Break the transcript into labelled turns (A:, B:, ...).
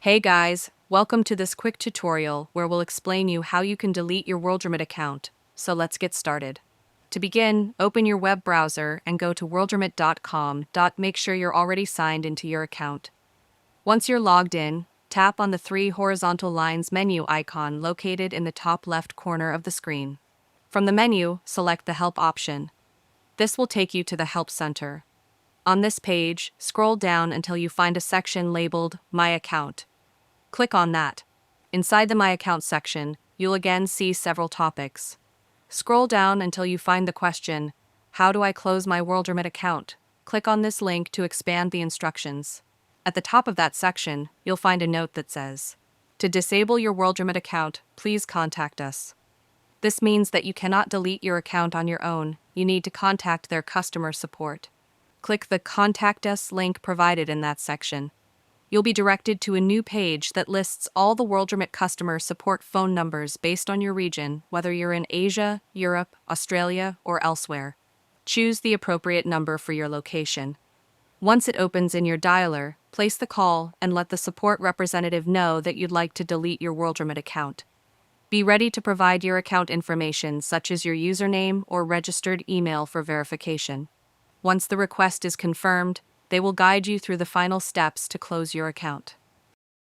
A: Hey guys, welcome to this quick tutorial where we'll explain you how you can delete your Worldremit account. So let's get started. To begin, open your web browser and go to worldremit.com. Make sure you're already signed into your account. Once you're logged in, tap on the three horizontal lines menu icon located in the top left corner of the screen. From the menu, select the Help option. This will take you to the Help Center. On this page, scroll down until you find a section labeled My Account. Click on that. Inside the My Account section, you'll again see several topics. Scroll down until you find the question, How do I close my Worldremit account? Click on this link to expand the instructions. At the top of that section, you'll find a note that says, To disable your Worldremit account, please contact us. This means that you cannot delete your account on your own. You need to contact their customer support. Click the Contact Us link provided in that section. You'll be directed to a new page that lists all the Worldremit customer support phone numbers based on your region, whether you're in Asia, Europe, Australia, or elsewhere. Choose the appropriate number for your location. Once it opens in your dialer, place the call and let the support representative know that you'd like to delete your Worldremit account. Be ready to provide your account information such as your username or registered email for verification. Once the request is confirmed, they will guide you through the final steps to close your account.